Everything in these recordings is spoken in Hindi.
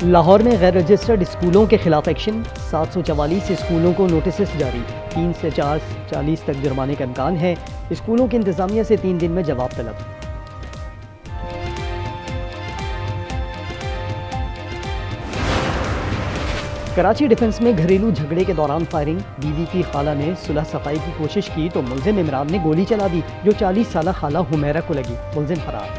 लाहौर में गैर रजिस्टर्ड स्कूलों के खिलाफ एक्शन, 744 स्कूलों को नोटिस जारी, 3 से 4:40 तक जुर्माने का इम्कान है। स्कूलों की इंतजामिया से 3 दिन में जवाब तलब। कराची डिफेंस में घरेलू झगड़े के दौरान फायरिंग, बीवी की खाला ने सुलह सफाई की कोशिश की तो मुलजिम इमरान ने गोली चला दी जो 40 साल खाला हुमैरा को लगी, मुलजिम फरार।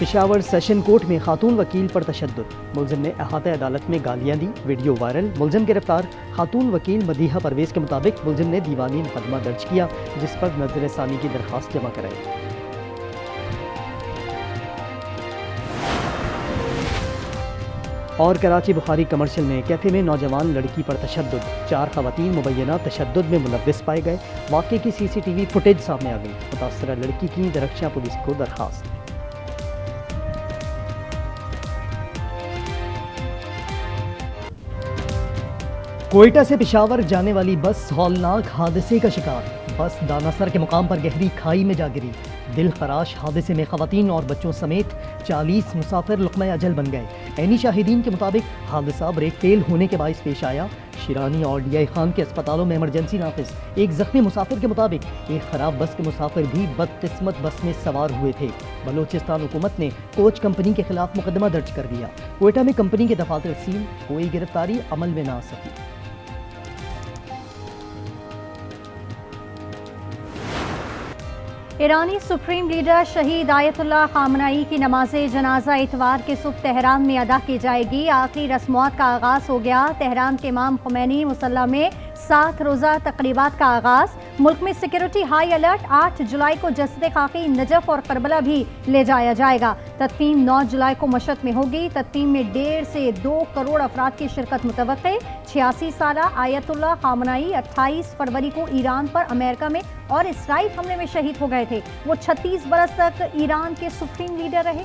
पेशावर सेशन कोर्ट में खातून वकील पर तशद्दुद, मुलजिम ने अहाते अदालत में गालियां दी, वीडियो वायरल, मुलजिम गिरफ्तार। खातून वकील मदीहा परवेज के मुताबिक मुलजिम ने दीवानी मुकदमा दर्ज किया जिस पर नजर सानी की दरखास्त जमा कराई। और कराची बुखारी कमर्शियल में कैफे में नौजवान लड़की पर तशद्दुद, 4 खवातीन मुबैना तशद्दुद में मुलव्विस पाए गए। वाक़े की CCTV फुटेज सामने आ गई, मुतासरा लड़की की दरख्शा पुलिस को दरखास्त। कोयटा से पेशावर जाने वाली बस हौलनाक हादसे का शिकार, बस दानासर के मुकाम पर गहरी खाई में जा गिरी। दिल खराश हादसे में खवातीन और बच्चों समेत 40 मुसाफिर लुक़्मा अजल बन गए। ऐनी शाहिदीन के मुताबिक हादसा ब्रेक फेल होने के बाइस पेश आया। शिरानी और DI खान के अस्पतालों में इमरजेंसी नाफिज। एक जख्मी मुसाफिर के मुताबिक एक खराब बस के मुसाफिर भी बदकिस्मत बस में सवार हुए थे। बलोचिस्तान हुकूमत ने कोच कंपनी के खिलाफ मुकदमा दर्ज कर दिया। कोयटा में कंपनी के दफातर सील, कोई गिरफ्तारी अमल में ना आ सकी। ईरानी सुप्रीम लीडर शहीद आयतुल्लाह खामनाई की नमाज जनाजा इतवार के सुबह तेहरान में अदा की जाएगी। आखिरी रस्मात का आगाज हो गया। तेहरान के इमाम खुमैनी मुसल्ला में 7 रोज़ा तकरीबात का आगाज। मुल्क में सिक्योरिटी हाई अलर्ट। 8 जुलाई को जस्द खाकी नजफ और करबला भी ले जाया जाएगा। तदफीन 9 जुलाई को मशहद में होगी। तदफीन में 1.5 से 2 करोड़ अफराद की शिरकत मुतवक्के। 86 साला आयतुल्लाह खामनाई 28 फरवरी को ईरान पर अमेरिका में और इसराइल हमले में शहीद हो गए थे। वो 36 बरस तक ईरान के सुप्रीम लीडर रहे।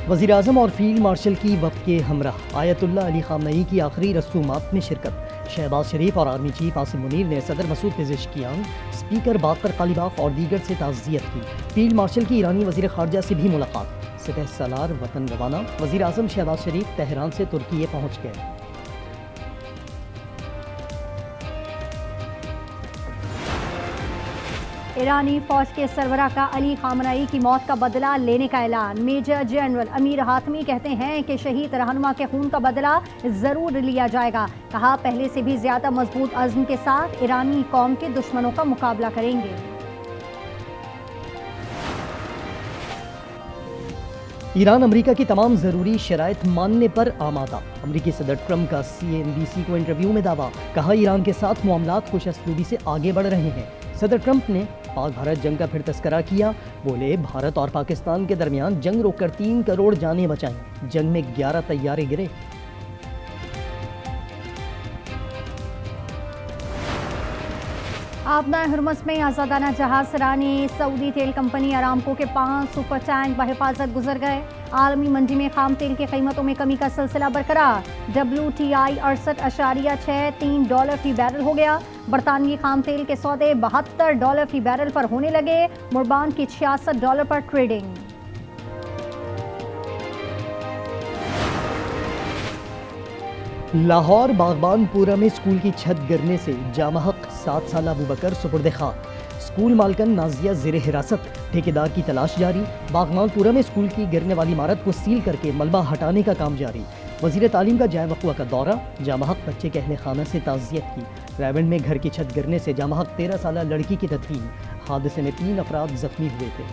वज़ीर आज़म और फील्ड मार्शल की वफ़द के हमराह आयतुल्लाह अली खामनई की आखिरी रसूमात में शिरकत। शहबाज शरीफ और आर्मी चीफ आसिम मुनीर ने सदर मसूद पेज़ेशकियान, स्पीकर बाकर कालीबाफ और दीगर से ताज़ियत की। फील्ड मार्शल की ईरानी वज़ीर ख़ारजा से भी मुलाकात। सिपह सलार वतन रवाना। वज़ीर आज़म शहबाज शरीफ तेहरान से तुर्की पहुँच गए। ईरानी फौज के सरबराह का अली खामनाई की मौत का बदला लेने का ऐलान। मेजर जनरल अमीर हातमी कहते हैं कि शहीद रहनुमा के खून का बदला जरूर लिया जाएगा। कहा पहले से भी ज्यादा मजबूत अज़्म के साथ ईरानी कौम के दुश्मनों का मुकाबला करेंगे। ईरान अमेरिका की तमाम ज़रूरी शराइत मानने पर आमादा। अमेरिकी सदर ट्रंप का CNBC को इंटरव्यू में दावा। कहा ईरान के साथ मामलात खुश असलूबी से आगे बढ़ रहे हैं। सदर ट्रंप ने पाक भारत जंग का फिर तस्करा किया। बोले भारत और पाकिस्तान के दरमियान जंग रोककर 3 करोड़ जानें बचाईं। जंग में 11 तैयारे गिरे। आबना हुर्मुज़ में आज़ादाना जहाज सरानी सऊदी तेल कंपनी अरामको के 5 सुपर टैंक बहिफाजत गुजर गए। आलमी मंडी में खाम तेल की कीमतों में कमी का सिलसिला बरकरार। WTI $68.63 फी बैरल हो गया। बरतानवी खाम तेल के सौदे $72 फी बैरल पर होने लगे। मुर्बान की $66 पर ट्रेडिंग। लाहौर बागबानपुरा में स्कूल की छत गिरने से जामहक 7 साल अबू बकर सुपुर्द खाक। स्कूल मालकन नाजिया ज़ेरे हिरासत। ठेकेदार की तलाश जारी। बागबानपुरा में स्कूल की गिरने वाली इमारत को सील करके मलबा हटाने का काम जारी। वज़ीर तालीम का जाए वक़ुआ का दौरा। जामहक बच्चे के अहले खाना से ताज़ियत की। रायवंड में घर की छत गिरने से जामहक 13 साल लड़की की तदफीन। हादसे में 3 अफराद जख्मी हुए थे।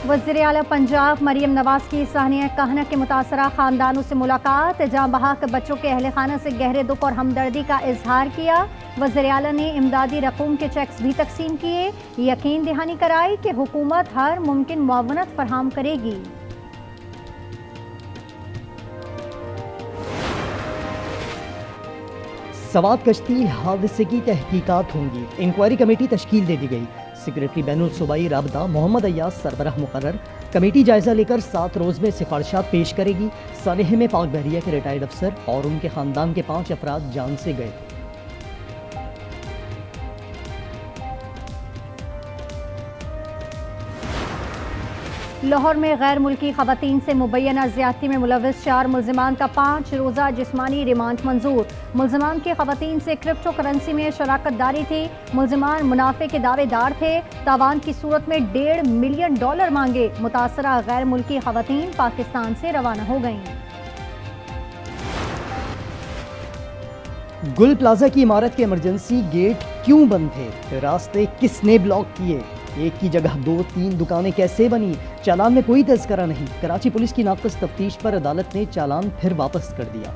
वज़ीर आला पंजाब मरियम नवाज की सानिया कहना के मुतासरा ख़ानदानों से मुलाकात, जाँ बहक बच्चों के अहल खाना से गहरे दुख और हमदर्दी का इजहार किया। वज़ीर आला ने इमदादी रकूम के चेक्स भी तकसीम किए, यकीन दहानी कराई कि हुकूमत हर मुमकिन मुआवनत फराहम करेगी। सवात कश्ती हादसे की तहकीकात होंगी, इंक्वायरी कमेटी तश्कील दे दी गई। सेक्रेटरी बैनुल सूबाई राबता मोहम्मद अय्याज सरबराह मुकर्रर। कमेटी जायजा लेकर 7 रोज में सिफारिशात पेश करेगी। सानेह में पाक बहरिया के रिटायर्ड अफसर और उनके खानदान के 5 अफराद जान से गए। लाहौर में गैर मुल्की खवातीन से मुबैना ज्यादती में मुलविस 4 मुलजिमान का 5 रोज़ा जिस्मानी रिमांड मंजूर। मुलजिमान की खवातीन से क्रिप्टो करेंसी में शराकत दारी थी। मुलजिमान मुनाफे के दावेदार थे। तावान की सूरत में $1.5 मिलियन मांगे। मुतासरा गैर मुल्की खवातीन पाकिस्तान से रवाना हो गईं। गुल प्लाजा की इमारत के इमरजेंसी गेट क्यों बंद थे? रास्ते किसने ब्लॉक किए? एक की जगह 2-3 दुकानें कैसे बनी? चालान में कोई तज़किरा नहीं। कराची पुलिस की नाक़िस तफ्तीश पर अदालत ने चालान फिर वापस कर दिया।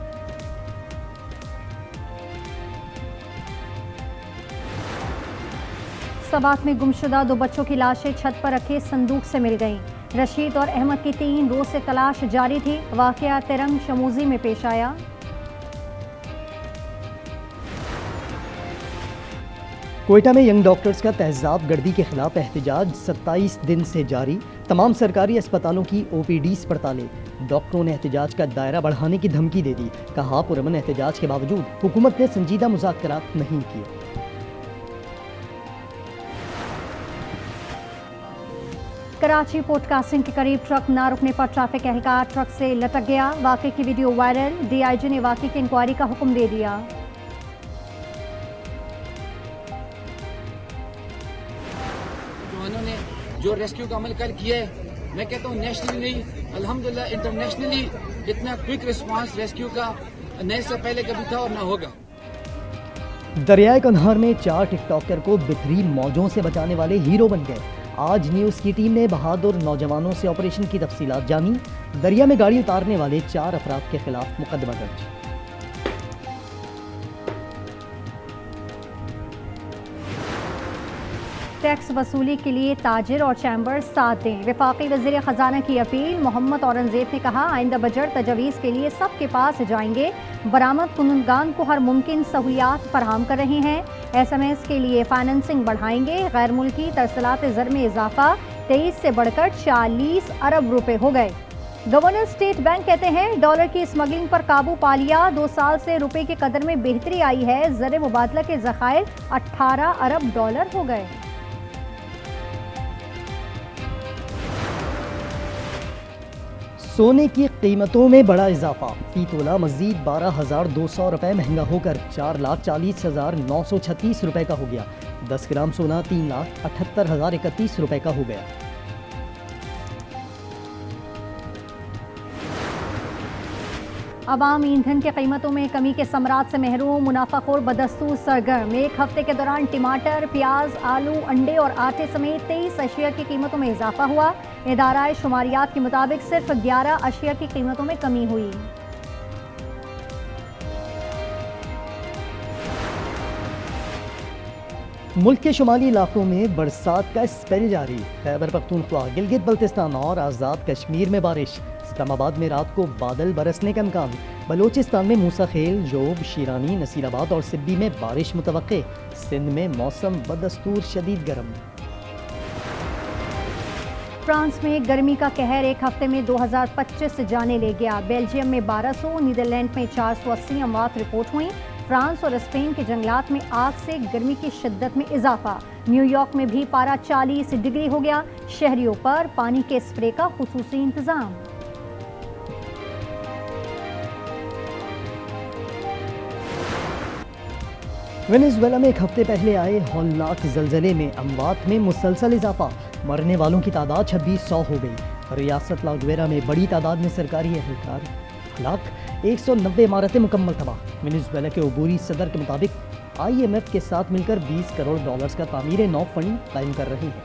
सवात में गुमशुदा 2 बच्चों की लाशें छत पर रखे संदूक से मिल गईं। रशीद और अहमद की 3 रोज से तलाश जारी थी। वाक़या तिरंग शमूजी में पेश आया। कोयटा में यंग डॉक्टर्स का तहज़ाब गर्दी के खिलाफ एहतजाज 27 दिन से जारी। तमाम सरकारी अस्पतालों की OPDs पड़तालें। डॉक्टरों ने एहतजाज का दायरा बढ़ाने की धमकी दे दी। कहा पुरअमन एहतजाज के बावजूद हुकूमत ने संजीदा मुज़ाकरात नहीं किए। कराची पोर्ट कासिम के करीब ट्रक न रुकने पर ट्रैफिक एहलकार ट्रक से लटक गया। वाक़े की वीडियो वायरल। DIG ने वाक़े की इंक्वायरी का हुक्म दे दिया। ने जो रेस्क्यू का अमल कर किया है, मैं कहता हूँ नेशनली नहीं, अल्हम्दुलिल्लाह इंटरनेशनली इतना क्विक रिस्पांस रेस्क्यू का न से पहले कभी था और ना होगा। दरियाए कन्हार में 4 टिकटॉकर को बेहतरीन मौजों से बचाने वाले हीरो बन गए। आज न्यूज़ की टीम ने बहादुर नौजवानों से ऑपरेशन की तफसीलात जानी। दरिया में गाड़ी उतारने वाले 4 अफराद के खिलाफ मुकदमा दर्ज। टैक्स वसूली के लिए ताजिर और चैम्बर साथ दें। वफाकी वज़ीर ख़जाना की अपील। मोहम्मद औरंगज़ेब ने कहा आइंदा बजट तजवीज़ के लिए सबके पास जाएंगे। बरामद कुनूनगान को हर मुमकिन सहूलियात फराहम कर रहे हैं। SMS के लिए फाइनेंसिंग बढ़ाएंगे। गैर मुल्की तरसलात ज़र में इजाफा 23 से बढ़कर 40 अरब रुपए हो गए। गवर्नर स्टेट बैंक कहते हैं डॉलर की स्मगलिंग पर काबू पा लिया। 2 साल से रुपए की कदर में बेहतरी आई है। ज़र मुबादला के ज़खायर 18 अरब डॉलर हो गए। सोने की कीमतों में बड़ा इजाफा। फी तोला मजीद 12,200 रुपये महंगा होकर 4,40,936 रुपये का हो गया। 10 ग्राम सोना 3,78,031 रुपये का हो गया। अवाम ईंधन की कीमतों में कमी के समरात से महरूम। मुनाफाखोर बदस्तूर सरगर्म। एक हफ्ते के दौरान टमाटर, प्याज, आलू, अंडे और आटे समेत 23 अशिया की कीमतों में इजाफा हुआ। इदारा शुमारियात के मुताबिक सिर्फ 11 अशिया की कीमतों में कमी हुई। मुल्क के शुमाली इलाकों में बरसात का स्पेल जारी। खैबर पख्तूनख्वा, गिलगित बल्तिस्तान और आज़ाद कश्मीर में बारिश। इस्लामाबाद में रात को बादल बरसने का इम्कान। बलोचिस्तान में मूसा खेल, जोब, शीरानी, नसीराबाद और सिब्बी में बारिश मुतवक्के। सिंध में मौसम बदस्तूर शदीद गर्म। फ्रांस में गर्मी का कहर एक हफ्ते में 2025 जाने ले गया। बेल्जियम में 1200, नीदरलैंड में 480 अमवात रिपोर्ट हुई। फ्रांस और स्पेन के जंगलात में आग से गर्मी की शिद्दत में इजाफा। न्यूयॉर्क में भी पारा 40 डिग्री हो गया। शहरियों पर पानी के स्प्रे का खुसूसी इंतजाम। वेनेजुएला में एक हफ्ते पहले आए हौलनाक जलजले में अमवात में मुसलसल इजाफा। मरने वालों की तादाद 2600 हो गई। रियासत लागवेरा में बड़ी तादाद में सरकारी एहलकार हलाक। 190 इमारतें मुकम्मल तबाह। वेनेजुएला के अबूरी सदर के मुताबिक IMF के साथ मिलकर $20 करोड़ का तामीर नौ फंड कायम कर रही है।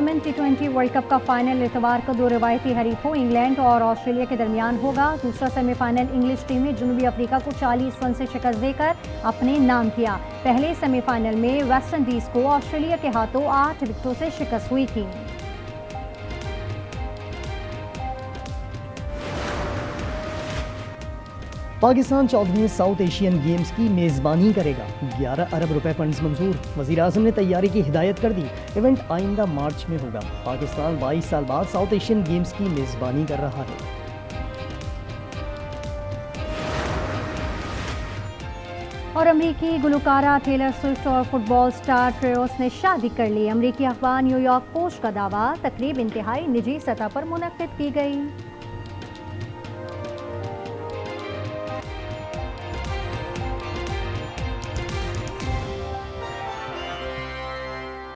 वुमेन T20 वर्ल्ड कप का फाइनल इतवार को दो रिवायती हरीफों इंग्लैंड और ऑस्ट्रेलिया के दरमियान होगा। दूसरा सेमीफाइनल इंग्लिश टीम ने जनूबी अफ्रीका को 40 रन से शिकस्त देकर अपने नाम किया। पहले सेमीफाइनल में वेस्ट इंडीज को ऑस्ट्रेलिया के हाथों 8 विकेटों से शिकस्त हुई थी। पाकिस्तान 14वें साउथ एशियन गेम्स की मेज़बानी करेगा। 11 अरब रुपए फंड्स मंजूर। वज़ीर आज़म ने तैयारी की हिदायत कर दी। इवेंट आइंदा मार्च में होगा। पाकिस्तान 22 साल बाद साउथ एशियन गेम्स की मेज़बानी कर रहा है। और अमरीकी गुलकारा टेलर स्विफ्ट और फुटबॉल स्टार ट्रेओस ने शादी कर ली। अमरीकी अखबार न्यूयॉर्क पोस्ट का दावा, तकरीब इंतहाई निजी सतह पर मुनक्किद की गई।